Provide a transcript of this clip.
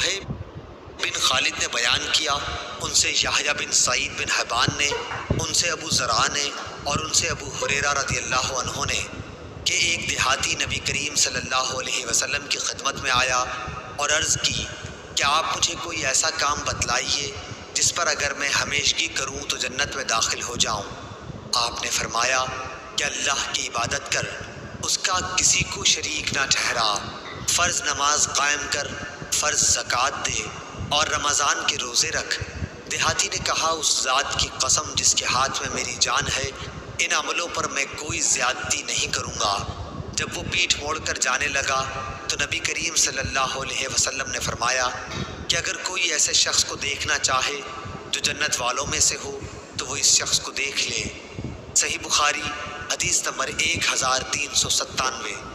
صہیب بن خالد نے بیان کیا، ان سے یحییٰ بن سعید بن حبان نے، ان سے ابو زرع نے، اور ان سے ابو ہریرہ رضی اللہ عنہ نے کہ ایک دیہاتی نبی کریم صلی اللہ علیہ وسلم کی خدمت میں آیا اور عرض کی کہ آپ مجھے کوئی ایسا کام بتلائیے جس پر اگر میں ہمیشگی کروں تو جنت میں داخل ہو جاؤں۔ آپ نے فرمایا کہ اللہ کی عبادت کر، اس کا کسی کو شریک نہ ٹھہرا، فرض نماز قائم کر، فرض زکوٰۃ دے، اور رمضان کے روزے رکھ۔ دیہاتی نے کہا، اس ذات کی قسم جس کے ہاتھ میں میری جان ہے، ان عملوں پر میں کوئی زیادتی نہیں کروں گا۔ جب وہ پیٹھ موڑ کر جانے لگا تو نبی کریم صلی اللہ علیہ وسلم نے فرمایا کہ اگر کوئی ایسے شخص کو دیکھنا چاہے جو جنت والوں میں سے ہو تو وہ اس شخص کو دیکھ لے۔ صحیح بخاری حدیث نمبر 1397۔